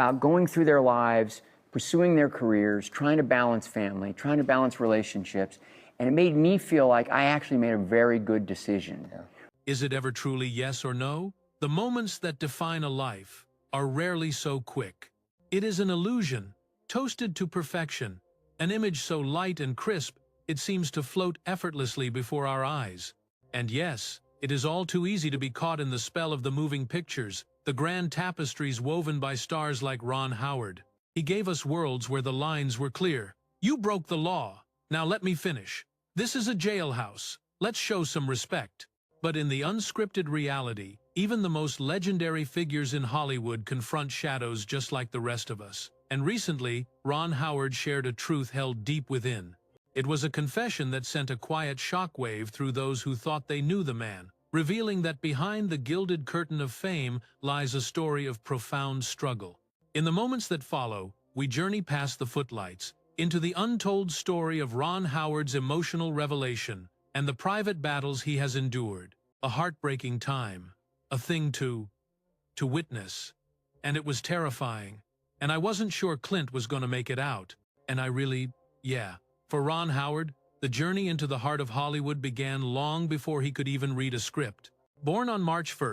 about going through their lives, pursuing their careers, trying to balance family, trying to balance relationships, and it made me feel like I actually made a very good decision. Yeah. Is it ever truly yes or no? The moments that define a life are rarely so quick. It is an illusion, toasted to perfection, an image so light and crisp it seems to float effortlessly before our eyes. And yes, it is all too easy to be caught in the spell of the moving pictures, the grand tapestries woven by stars like Ron Howard. He gave us worlds where the lines were clear. You broke the law. Now let me finish. This is a jailhouse. Let's show some respect. But in the unscripted reality, even the most legendary figures in Hollywood confront shadows just like the rest of us. And recently, Ron Howard shared a truth held deep within. It was a confession that sent a quiet shockwave through those who thought they knew the man, revealing that behind the gilded curtain of fame lies a story of profound struggle. In the moments that follow, we journey past the footlights, into the untold story of Ron Howard's emotional revelation and the private battles he has endured. A heartbreaking time, a thing to witness. And it was terrifying. And I wasn't sure Clint was going to make it out. And I really, For Ron Howard, the journey into the heart of Hollywood began long before he could even read a script. Born on March 1,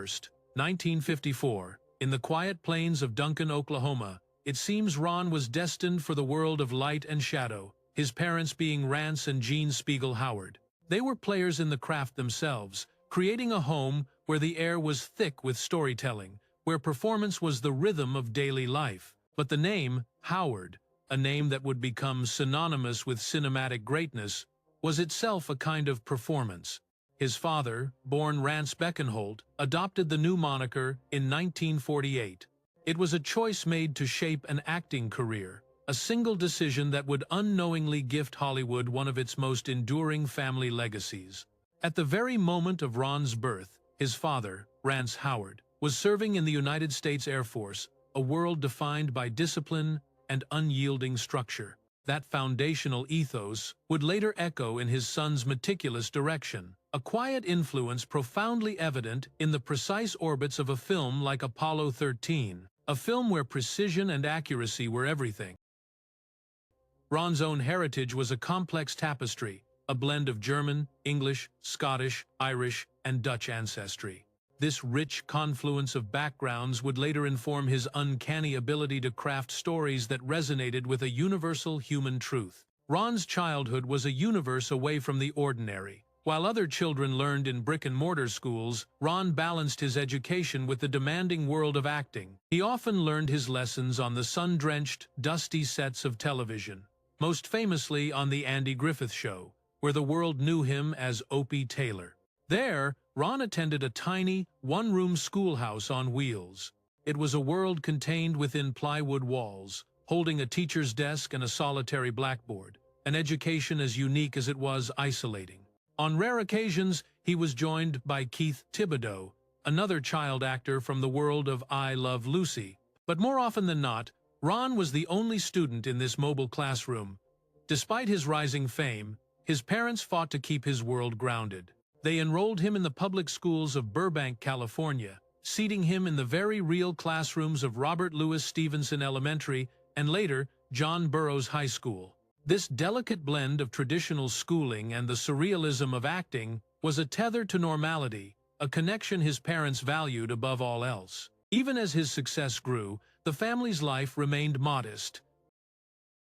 1954, in the quiet plains of Duncan, Oklahoma, it seems Ron was destined for the world of light and shadow, his parents being Rance and Jean Spiegel Howard. They were players in the craft themselves, creating a home where the air was thick with storytelling, where performance was the rhythm of daily life. But the name, Howard, a name that would become synonymous with cinematic greatness, was itself a kind of performance. His father, born Rance Beckenholt, adopted the new moniker in 1948. It was a choice made to shape an acting career, a single decision that would unknowingly gift Hollywood one of its most enduring family legacies. At the very moment of Ron's birth, his father, Rance Howard, was serving in the United States Air Force, a world defined by discipline and unyielding structure. That foundational ethos would later echo in his son's meticulous direction, a quiet influence profoundly evident in the precise orbits of a film like Apollo 13, a film where precision and accuracy were everything. Ron's own heritage was a complex tapestry, a blend of German, English, Scottish, Irish, and Dutch ancestry. This rich confluence of backgrounds would later inform his uncanny ability to craft stories that resonated with a universal human truth. Ron's childhood was a universe away from the ordinary. While other children learned in brick-and-mortar schools, Ron balanced his education with the demanding world of acting. He often learned his lessons on the sun-drenched, dusty sets of television, most famously on The Andy Griffith Show, where the world knew him as Opie Taylor. There, Ron attended a tiny, one-room schoolhouse on wheels. It was a world contained within plywood walls, holding a teacher's desk and a solitary blackboard, an education as unique as it was isolating. On rare occasions, he was joined by Keith Thibodeau, another child actor from the world of I Love Lucy. But more often than not, Ron was the only student in this mobile classroom. Despite his rising fame, his parents fought to keep his world grounded. They enrolled him in the public schools of Burbank, California, seating him in the very real classrooms of Robert Louis Stevenson Elementary and later John Burroughs High School. This delicate blend of traditional schooling and the surrealism of acting was a tether to normality, a connection his parents valued above all else. Even as his success grew, the family's life remained modest.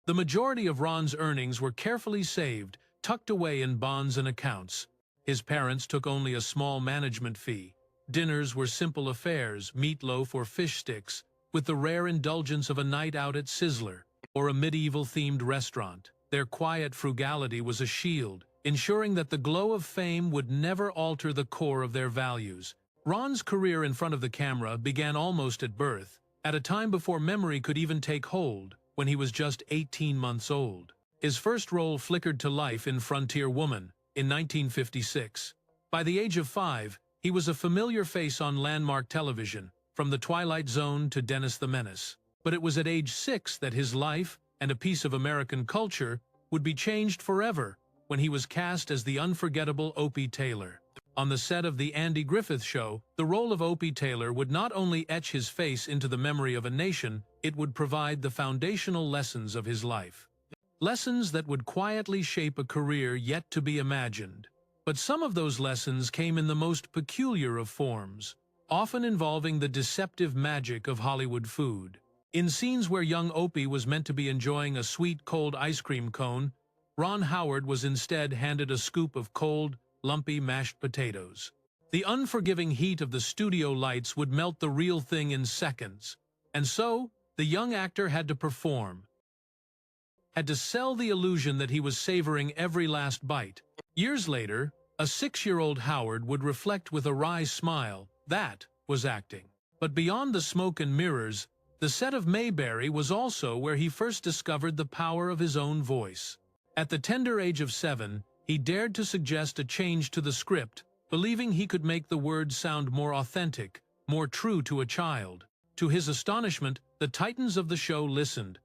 The majority of Ron's earnings were carefully saved, tucked away in bonds and accounts. His parents took only a small management fee. Dinners were simple affairs, meatloaf or fish sticks, with the rare indulgence of a night out at Sizzler or a medieval-themed restaurant. Their quiet frugality was a shield, ensuring that the glow of fame would never alter the core of their values. Ron's career in front of the camera began almost at birth, at a time before memory could even take hold, when he was just 18 months old. His first role flickered to life in Frontier Woman in 1956. By the age of 5, he was a familiar face on landmark television, from The Twilight Zone to Dennis the Menace. But it was at age 6 that his life, and a piece of American culture, would be changed forever when he was cast as the unforgettable Opie Taylor. On the set of The Andy Griffith Show, the role of Opie Taylor would not only etch his face into the memory of a nation, it would provide the foundational lessons of his life. Lessons that would quietly shape a career yet to be imagined. But some of those lessons came in the most peculiar of forms, often involving the deceptive magic of Hollywood food. In scenes where young Opie was meant to be enjoying a sweet cold ice cream cone, Ron Howard was instead handed a scoop of cold, lumpy mashed potatoes. The unforgiving heat of the studio lights would melt the real thing in seconds, and so the young actor had to perform, had to sell the illusion that he was savoring every last bite. Years later, a 6-year-old Howard would reflect with a wry smile, that was acting. But beyond the smoke and mirrors, the set of Mayberry was also where he first discovered the power of his own voice. At the tender age of 7, he dared to suggest a change to the script, believing he could make the words sound more authentic, more true to a child. To his astonishment, the titans of the show listened,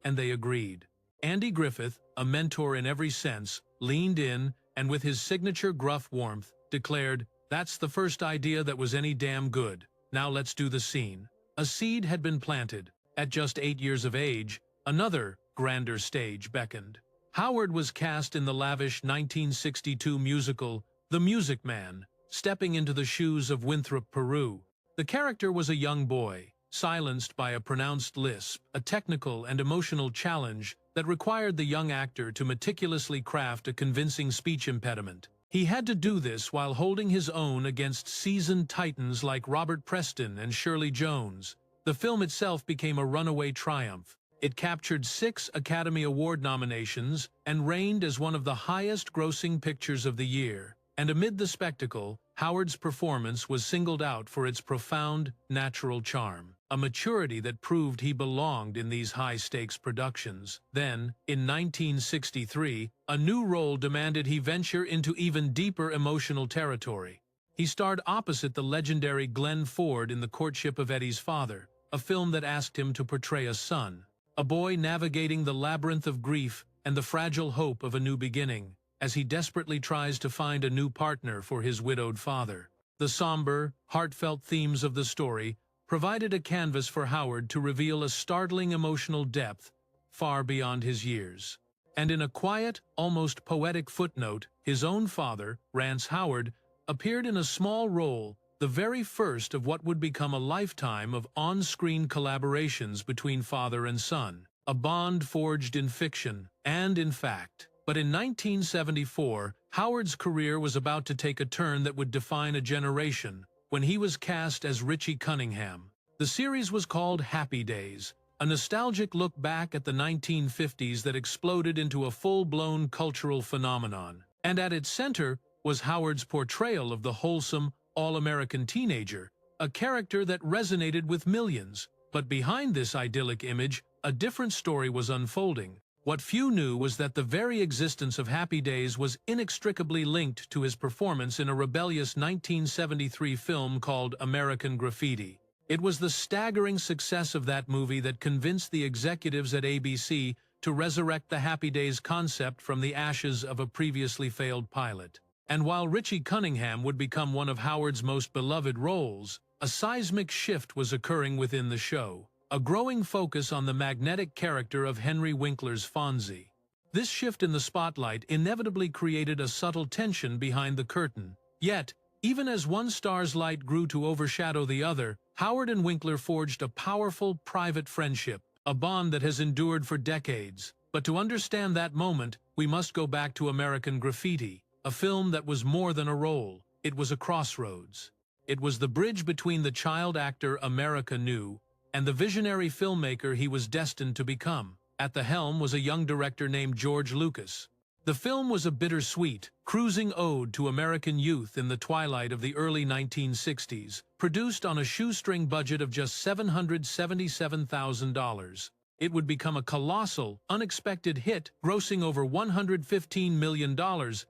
and they agreed. Andy Griffith, a mentor in every sense, leaned in, and with his signature gruff warmth, declared, "That's the first idea that was any damn good. Now let's do the scene." A seed had been planted. At just 8 years of age, another, grander stage beckoned. Howard was cast in the lavish 1962 musical, The Music Man, stepping into the shoes of Winthrop Peru. The character was a young boy, silenced by a pronounced lisp, a technical and emotional challenge that required the young actor to meticulously craft a convincing speech impediment. He had to do this while holding his own against seasoned titans like Robert Preston and Shirley Jones. The film itself became a runaway triumph. It captured 6 Academy Award nominations and reigned as one of the highest-grossing pictures of the year. And amid the spectacle, Howard's performance was singled out for its profound, natural charm, a maturity that proved he belonged in these high-stakes productions. Then, in 1963, a new role demanded he venture into even deeper emotional territory. He starred opposite the legendary Glenn Ford in The Courtship of Eddie's Father, a film that asked him to portray a son, a boy navigating the labyrinth of grief and the fragile hope of a new beginning, as he desperately tries to find a new partner for his widowed father. The somber, heartfelt themes of the story provided a canvas for Howard to reveal a startling emotional depth far beyond his years. And in a quiet, almost poetic footnote, his own father, Rance Howard, appeared in a small role, the very first of what would become a lifetime of on-screen collaborations between father and son, a bond forged in fiction and in fact. But in 1974, Howard's career was about to take a turn that would define a generation, when he was cast as Richie Cunningham. The series was called Happy Days, a nostalgic look back at the 1950s that exploded into a full-blown cultural phenomenon. And at its center was Howard's portrayal of the wholesome, all-American teenager, a character that resonated with millions. But behind this idyllic image, a different story was unfolding. What few knew was that the very existence of Happy Days was inextricably linked to his performance in a rebellious 1973 film called American Graffiti. It was the staggering success of that movie that convinced the executives at ABC to resurrect the Happy Days concept from the ashes of a previously failed pilot. And while Richie Cunningham would become one of Howard's most beloved roles, a seismic shift was occurring within the show. A growing focus on the magnetic character of Henry Winkler's Fonzie. This shift in the spotlight inevitably created a subtle tension behind the curtain. Yet, even as one star's light grew to overshadow the other, Howard and Winkler forged a powerful, private friendship, a bond that has endured for decades. But to understand that moment, we must go back to American Graffiti, a film that was more than a role. It was a crossroads. It was the bridge between the child actor America knew and the visionary filmmaker he was destined to become. At the helm was a young director named George Lucas. The film was a bittersweet, cruising ode to American youth in the twilight of the early 1960s, produced on a shoestring budget of just $777,000. It would become a colossal, unexpected hit, grossing over $115 million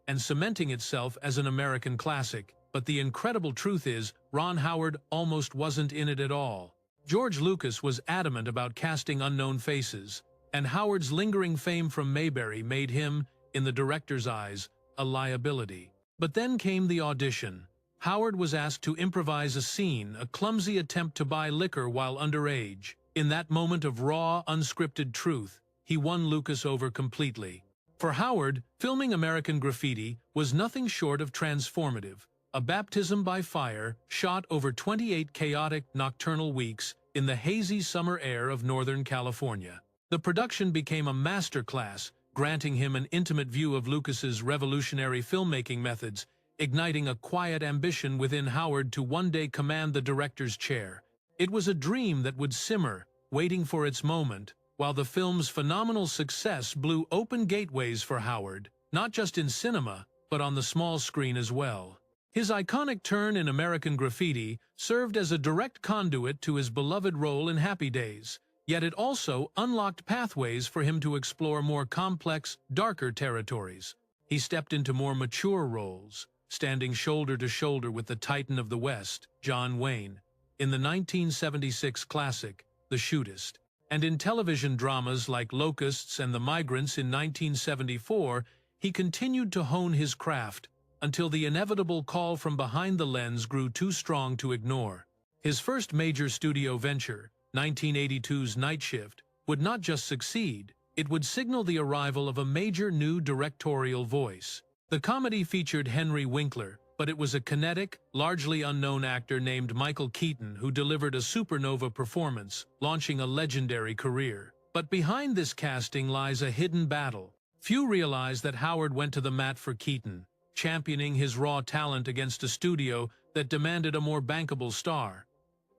and cementing itself as an American classic. But the incredible truth is, Ron Howard almost wasn't in it at all. George Lucas was adamant about casting unknown faces, and Howard's lingering fame from Mayberry made him, in the director's eyes, a liability. But then came the audition. Howard was asked to improvise a scene, a clumsy attempt to buy liquor while underage. In that moment of raw, unscripted truth, he won Lucas over completely. For Howard, filming American Graffiti was nothing short of transformative, a baptism by fire shot over 28 chaotic nocturnal weeks in the hazy summer air of Northern California. The production became a masterclass, granting him an intimate view of Lucas's revolutionary filmmaking methods, igniting a quiet ambition within Howard to one day command the director's chair. It was a dream that would simmer, waiting for its moment, while the film's phenomenal success blew open gateways for Howard, not just in cinema, but on the small screen as well. His iconic turn in American Graffiti served as a direct conduit to his beloved role in Happy Days, yet it also unlocked pathways for him to explore more complex, darker territories. He stepped into more mature roles, standing shoulder to shoulder with the Titan of the West, John Wayne, in the 1976 classic, The Shootist, and in television dramas like Locusts and The Migrants in 1974, he continued to hone his craft until the inevitable call from behind the lens grew too strong to ignore. His first major studio venture, 1982's Night Shift, would not just succeed, it would signal the arrival of a major new directorial voice. The comedy featured Henry Winkler, but it was a kinetic, largely unknown actor named Michael Keaton who delivered a supernova performance, launching a legendary career. But behind this casting lies a hidden battle. Few realize that Howard went to the mat for Keaton, championing his raw talent against a studio that demanded a more bankable star.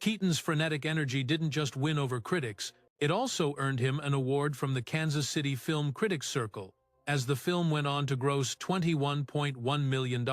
Keaton's frenetic energy didn't just win over critics, it also earned him an award from the Kansas City Film Critics Circle, as the film went on to gross $21.1 million.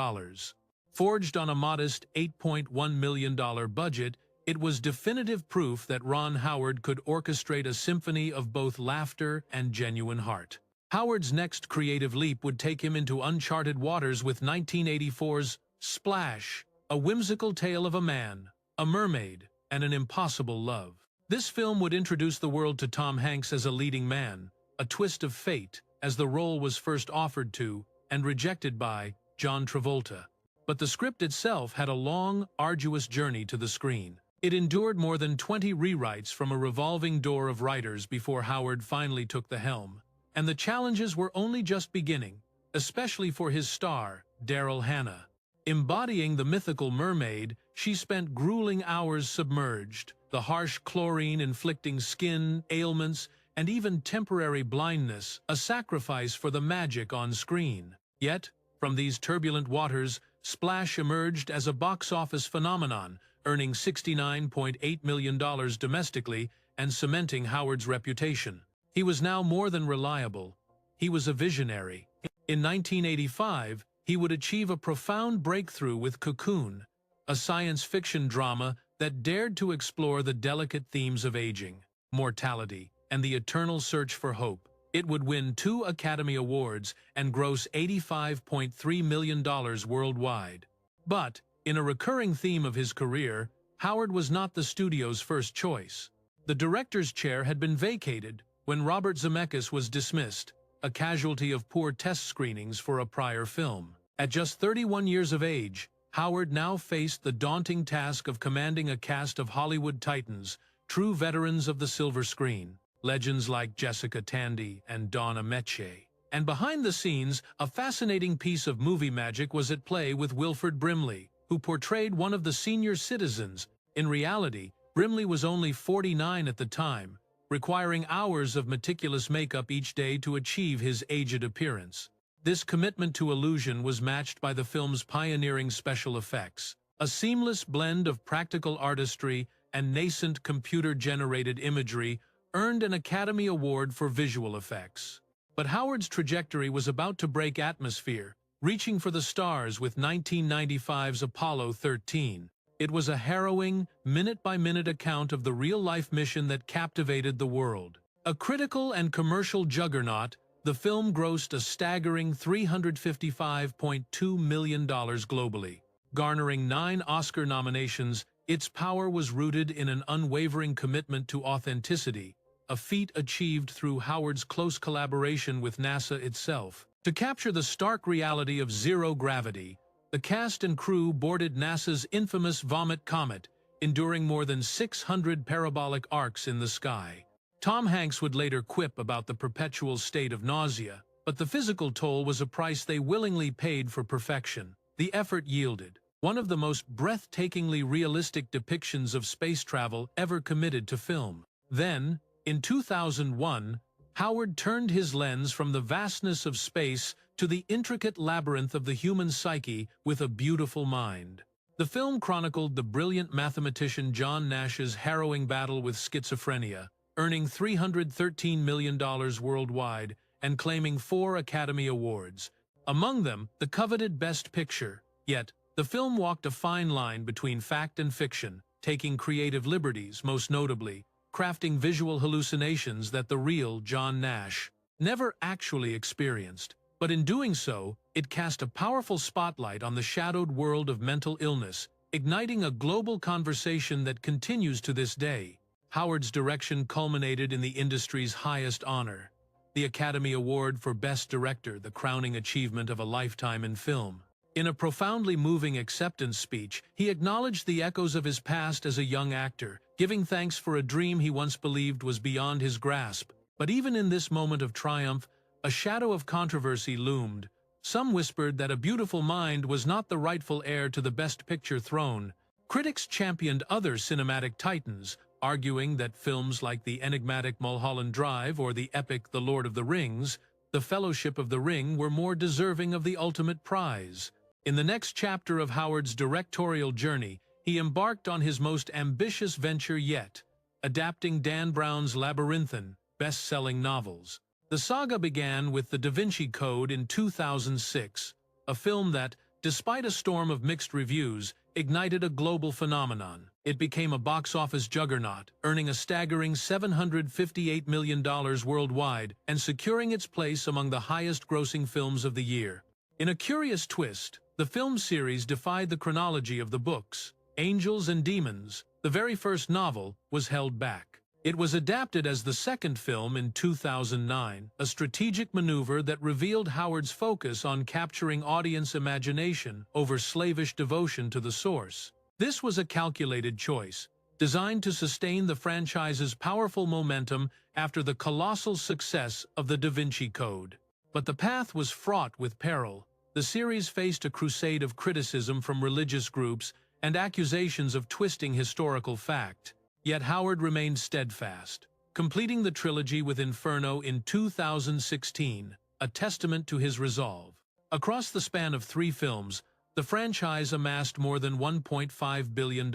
Forged on a modest $8.1 million budget, it was definitive proof that Ron Howard could orchestrate a symphony of both laughter and genuine heart. Howard's next creative leap would take him into uncharted waters with 1984's Splash, a whimsical tale of a man, a mermaid, and an impossible love. This film would introduce the world to Tom Hanks as a leading man, a twist of fate, as the role was first offered to and rejected by John Travolta. But the script itself had a long, arduous journey to the screen. It endured more than 20 rewrites from a revolving door of writers before Howard finally took the helm. And the challenges were only just beginning, especially for his star, Daryl Hannah. Embodying the mythical mermaid, she spent grueling hours submerged, the harsh chlorine inflicting skin, ailments, and even temporary blindness, a sacrifice for the magic on screen. Yet, from these turbulent waters, Splash emerged as a box office phenomenon, earning $69.8 million domestically and cementing Howard's reputation. He was now more than reliable. He was a visionary. In 1985, he would achieve a profound breakthrough with Cocoon, a science fiction drama that dared to explore the delicate themes of aging, mortality, and the eternal search for hope. It would win 2 Academy Awards and gross $85.3 million worldwide. But, in a recurring theme of his career, Howard was not the studio's first choice. The director's chair had been vacated when Robert Zemeckis was dismissed, a casualty of poor test screenings for a prior film. At just 31 years of age, Howard now faced the daunting task of commanding a cast of Hollywood titans, true veterans of the silver screen, legends like Jessica Tandy and Donna Metche. And behind the scenes, a fascinating piece of movie magic was at play with Wilford Brimley, who portrayed one of the senior citizens. In reality, Brimley was only 49 at the time, requiring hours of meticulous makeup each day to achieve his aged appearance. This commitment to illusion was matched by the film's pioneering special effects, a seamless blend of practical artistry and nascent computer-generated imagery earned an Academy Award for visual effects. But Howard's trajectory was about to break atmosphere, reaching for the stars with 1995's Apollo 13. It was a harrowing, minute-by-minute account of the real-life mission that captivated the world. A critical and commercial juggernaut, the film grossed a staggering $355.2 million globally. Garnering 9 Oscar nominations, its power was rooted in an unwavering commitment to authenticity, a feat achieved through Howard's close collaboration with NASA itself. To capture the stark reality of zero gravity, the cast and crew boarded NASA's infamous Vomit Comet, enduring more than 600 parabolic arcs in the sky. Tom Hanks would later quip about the perpetual state of nausea, but the physical toll was a price they willingly paid for perfection. The effort yielded one of the most breathtakingly realistic depictions of space travel ever committed to film. Then, in 2001, Howard turned his lens from the vastness of space to the intricate labyrinth of the human psyche with A Beautiful Mind. The film chronicled the brilliant mathematician John Nash's harrowing battle with schizophrenia, earning $313 million worldwide and claiming 4 Academy Awards, among them the coveted Best Picture. Yet, the film walked a fine line between fact and fiction, taking creative liberties, most notably crafting visual hallucinations that the real John Nash never actually experienced. But in doing so, it cast a powerful spotlight on the shadowed world of mental illness, igniting a global conversation that continues to this day. Howard's direction culminated in the industry's highest honor, the Academy Award for Best Director, the crowning achievement of a lifetime in film. In a profoundly moving acceptance speech, he acknowledged the echoes of his past as a young actor, giving thanks for a dream he once believed was beyond his grasp. But even in this moment of triumph, a shadow of controversy loomed. Some whispered that A Beautiful Mind was not the rightful heir to the Best Picture throne. Critics championed other cinematic titans, arguing that films like the enigmatic Mulholland Drive or the epic The Lord of the Rings, The Fellowship of the Ring, were more deserving of the ultimate prize. In the next chapter of Howard's directorial journey, he embarked on his most ambitious venture yet, adapting Dan Brown's labyrinthine, best-selling novels. The saga began with The Da Vinci Code in 2006, a film that, despite a storm of mixed reviews, ignited a global phenomenon. It became a box office juggernaut, earning a staggering $758 million worldwide and securing its place among the highest-grossing films of the year. In a curious twist, the film series defied the chronology of the books. Angels and Demons, the very first novel, was held back. It was adapted as the second film in 2009, a strategic maneuver that revealed Howard's focus on capturing audience imagination over slavish devotion to the source. This was a calculated choice, designed to sustain the franchise's powerful momentum after the colossal success of The Da Vinci Code. But the path was fraught with peril. The series faced a crusade of criticism from religious groups and accusations of twisting historical fact. Yet Howard remained steadfast, completing the trilogy with Inferno in 2016, a testament to his resolve. Across the span of 3 films, the franchise amassed more than $1.5 billion,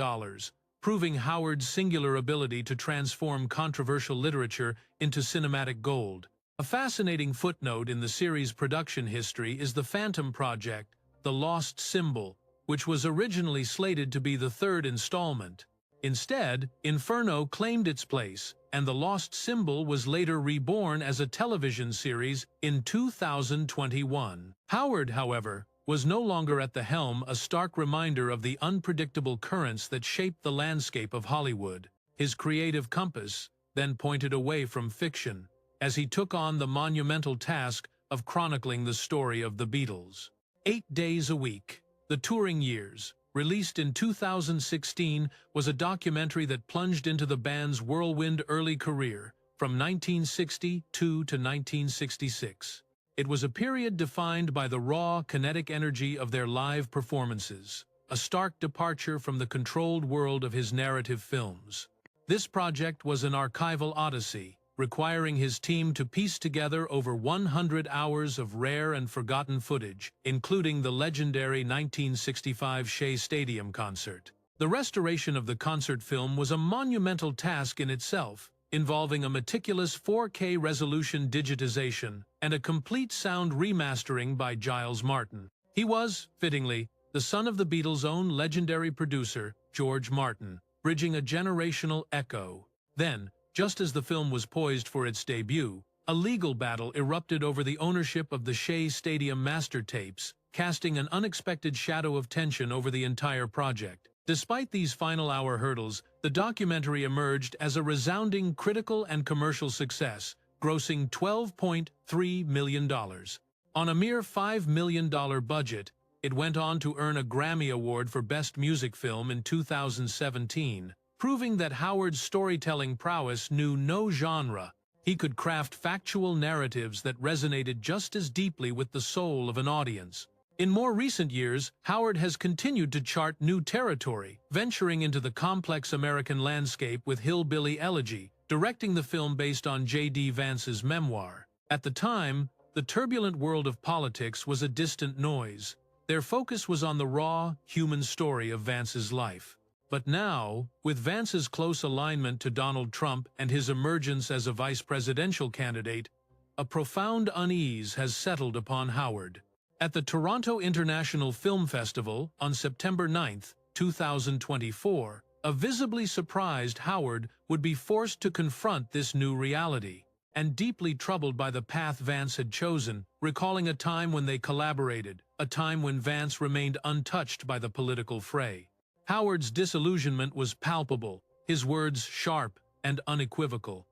proving Howard's singular ability to transform controversial literature into cinematic gold. A fascinating footnote in the series' production history is the Phantom Project, The Lost Symbol, which was originally slated to be the 3rd installment. Instead, Inferno claimed its place, and The Lost Symbol was later reborn as a television series in 2021. Howard, however, was no longer at the helm, a stark reminder of the unpredictable currents that shaped the landscape of Hollywood. His creative compass then pointed away from fiction, as he took on the monumental task of chronicling the story of the Beatles. 8 Days a Week, The Touring Years, released in 2016, was a documentary that plunged into the band's whirlwind early career, from 1962 to 1966. It was a period defined by the raw, kinetic energy of their live performances, a stark departure from the controlled world of his narrative films. This project was an archival odyssey, requiring his team to piece together over 100 hours of rare and forgotten footage, including the legendary 1965 Shea Stadium concert. The restoration of the concert film was a monumental task in itself, involving a meticulous 4K resolution digitization and a complete sound remastering by Giles Martin. He was, fittingly, the son of the Beatles' own legendary producer, George Martin, bridging a generational echo. Then, just as the film was poised for its debut, a legal battle erupted over the ownership of the Shea Stadium master tapes, casting an unexpected shadow of tension over the entire project. Despite these final-hour hurdles, the documentary emerged as a resounding critical and commercial success, grossing $12.3 million. On a mere $5 million budget, It went on to earn a Grammy Award for Best Music Film in 2017, proving that Howard's storytelling prowess knew no genre. He could craft factual narratives that resonated just as deeply with the soul of an audience. In more recent years, Howard has continued to chart new territory, venturing into the complex American landscape with Hillbilly Elegy, directing the film based on J.D. Vance's memoir. At the time, the turbulent world of politics was a distant noise. Their focus was on the raw, human story of Vance's life. But now, with Vance's close alignment to Donald Trump and his emergence as a vice presidential candidate, a profound unease has settled upon Howard. At the Toronto International Film Festival on September 9, 2024, a visibly surprised Howard would be forced to confront this new reality, and deeply troubled by the path Vance had chosen, recalling a time when they collaborated, a time when Vance remained untouched by the political fray. Howard's disillusionment was palpable, his words sharp and unequivocal.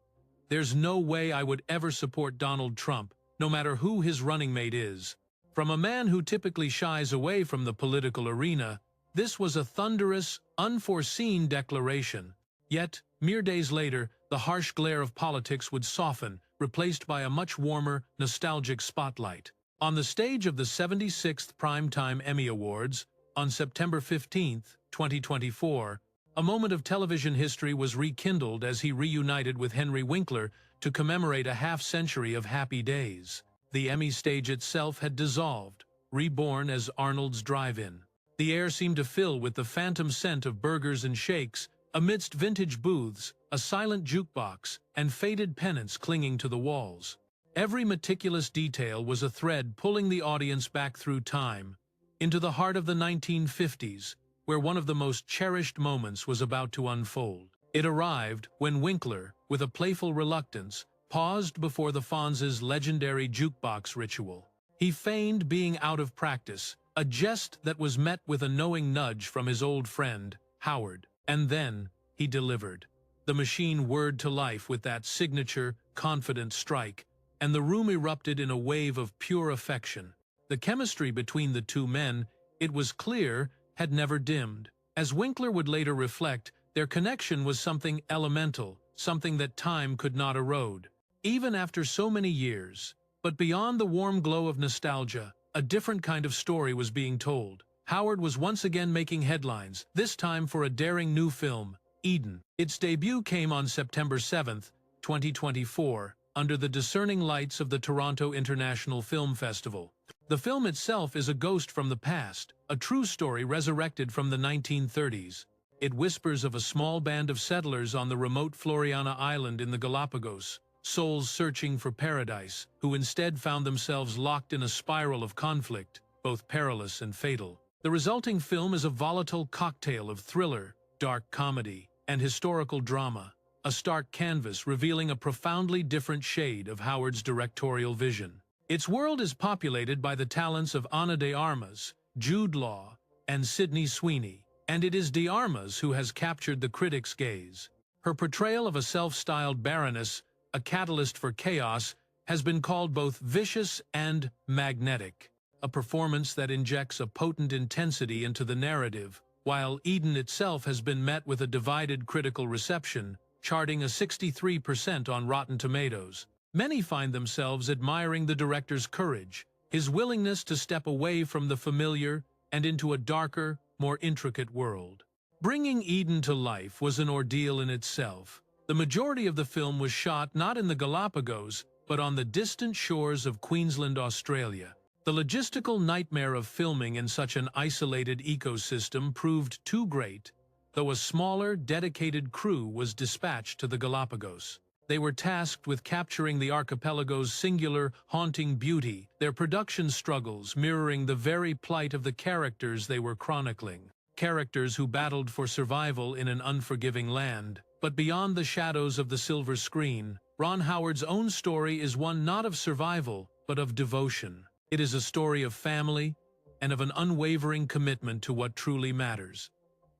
"There's no way I would ever support Donald Trump, no matter who his running mate is." From a man who typically shies away from the political arena, this was a thunderous, unforeseen declaration. Yet, mere days later, the harsh glare of politics would soften, replaced by a much warmer, nostalgic spotlight. On the stage of the 76th Primetime Emmy Awards, on September 15, 2024, a moment of television history was rekindled as he reunited with Henry Winkler to commemorate a half-century of happy days. The Emmy stage itself had dissolved, reborn as Arnold's Drive-In. The air seemed to fill with the phantom scent of burgers and shakes, amidst vintage booths, a silent jukebox, and faded pennants clinging to the walls. Every meticulous detail was a thread pulling the audience back through time, into the heart of the 1950s, where one of the most cherished moments was about to unfold. It arrived when Winkler, with a playful reluctance, paused before the Fonz's legendary jukebox ritual. He feigned being out of practice, a jest that was met with a knowing nudge from his old friend, Howard. And then, he delivered. The machine whirred to life with that signature, confident strike, and the room erupted in a wave of pure affection. The chemistry between the two men, it was clear, had never dimmed. As Winkler would later reflect, their connection was something elemental, something that time could not erode. Even after so many years, but beyond the warm glow of nostalgia, a different kind of story was being told. Howard was once again making headlines, this time for a daring new film, Eden. Its debut came on September 7, 2024, under the discerning lights of the Toronto International Film Festival. The film itself is a ghost from the past, a true story resurrected from the 1930s. It whispers of a small band of settlers on the remote Floriana Island in the Galapagos, souls searching for paradise, who instead found themselves locked in a spiral of conflict, both perilous and fatal. The resulting film is a volatile cocktail of thriller, dark comedy, and historical drama, a stark canvas revealing a profoundly different shade of Howard's directorial vision. Its world is populated by the talents of Ana de Armas, Jude Law, and Sydney Sweeney, and it is de Armas who has captured the critic's gaze. Her portrayal of a self-styled baroness, a catalyst for chaos, has been called both vicious and magnetic, a performance that injects a potent intensity into the narrative, while Eden itself has been met with a divided critical reception, charting a 63% on Rotten Tomatoes. Many find themselves admiring the director's courage, his willingness to step away from the familiar and into a darker, more intricate world. Bringing Eden to life was an ordeal in itself. The majority of the film was shot not in the Galapagos, but on the distant shores of Queensland, Australia. The logistical nightmare of filming in such an isolated ecosystem proved too great, though a smaller, dedicated crew was dispatched to the Galapagos. They were tasked with capturing the archipelago's singular, haunting beauty, their production struggles mirroring the very plight of the characters they were chronicling. Characters who battled for survival in an unforgiving land. But beyond the shadows of the silver screen, Ron Howard's own story is one not of survival, but of devotion. It is a story of family and of an unwavering commitment to what truly matters.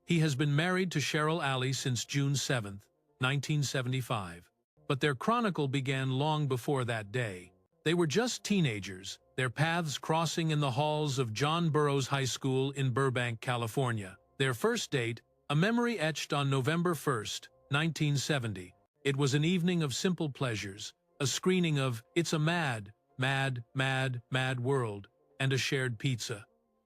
He has been married to Cheryl Alley since June 7, 1975. But their chronicle began long before that day. They were just teenagers, their paths crossing in the halls of John Burroughs High School in Burbank, California. Their first date, a memory etched on November 1st, 1970. It was an evening of simple pleasures, a screening of It's a Mad, Mad, Mad, Mad World, and a shared pizza.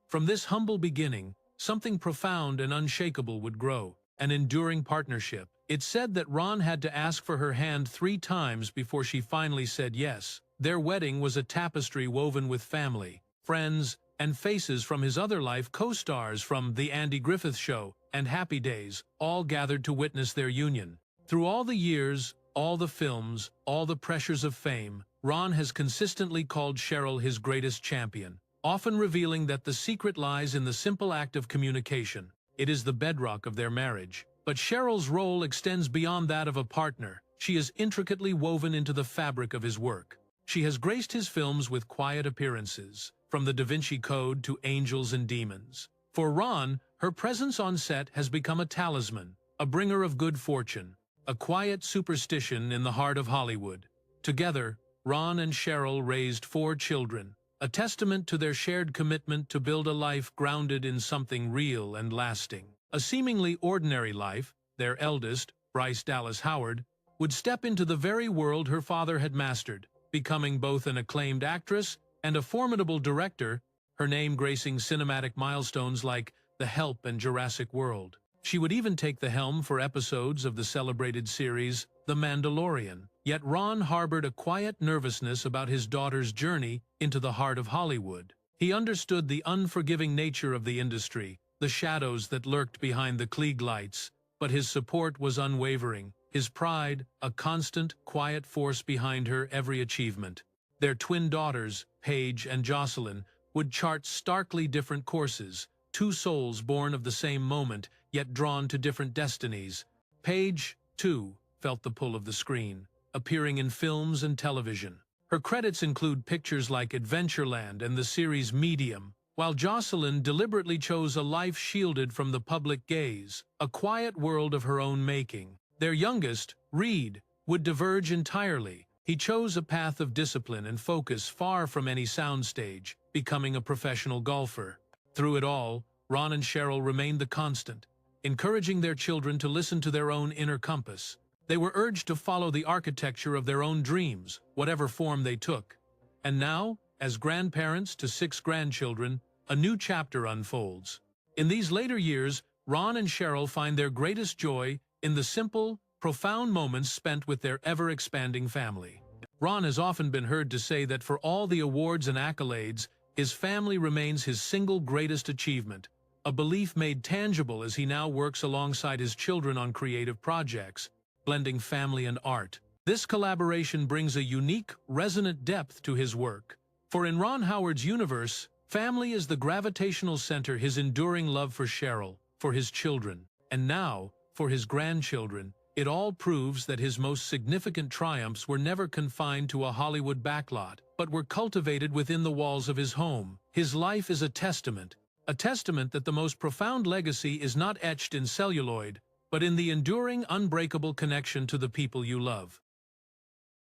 From this humble beginning, something profound and unshakable would grow, an enduring partnership. It's said that Ron had to ask for her hand 3 times before she finally said yes. Their wedding was a tapestry woven with family, friends, and faces from his other life co-stars from The Andy Griffith Show and Happy Days, all gathered to witness their union. Through all the years, all the films, all the pressures of fame, Ron has consistently called Cheryl his greatest champion, often revealing that the secret lies in the simple act of communication. It is the bedrock of their marriage. But Cheryl's role extends beyond that of a partner. She is intricately woven into the fabric of his work. She has graced his films with quiet appearances, from The Da Vinci Code to Angels and Demons. For Ron, her presence on set has become a talisman, a bringer of good fortune, a quiet superstition in the heart of Hollywood. Together, Ron and Cheryl raised 4 children, a testament to their shared commitment to build a life grounded in something real and lasting. A seemingly ordinary life, their eldest, Bryce Dallas Howard, would step into the very world her father had mastered, becoming both an acclaimed actress and a formidable director, her name gracing cinematic milestones like The Help and Jurassic World. She would even take the helm for episodes of the celebrated series The Mandalorian. Yet Ron harbored a quiet nervousness about his daughter's journey into the heart of Hollywood. He understood the unforgiving nature of the industry, the shadows that lurked behind the Klieg lights, but his support was unwavering, his pride a constant, quiet force behind her every achievement. Their twin daughters, Paige and Jocelyn, would chart starkly different courses, 2 souls born of the same moment, yet drawn to different destinies. Paige, too, felt the pull of the screen, appearing in films and television. Her credits include pictures like Adventureland and the series Medium, while Jocelyn deliberately chose a life shielded from the public gaze, a quiet world of her own making. Their youngest, Reed, would diverge entirely. He chose a path of discipline and focus far from any soundstage, becoming a professional golfer. Through it all, Ron and Cheryl remained the constant, encouraging their children to listen to their own inner compass. They were urged to follow the architecture of their own dreams, whatever form they took. And now, as grandparents to 6 grandchildren, a new chapter unfolds. In these later years, Ron and Cheryl find their greatest joy in the simple, profound moments spent with their ever-expanding family. Ron has often been heard to say that for all the awards and accolades, his family remains his single greatest achievement, a belief made tangible as he now works alongside his children on creative projects, blending family and art. This collaboration brings a unique, resonant depth to his work. For in Ron Howard's universe, family is the gravitational center, his enduring love for Cheryl, for his children, and now, for his grandchildren. It all proves that his most significant triumphs were never confined to a Hollywood backlot, but were cultivated within the walls of his home. His life is a testament that the most profound legacy is not etched in celluloid, but in the enduring, unbreakable connection to the people you love.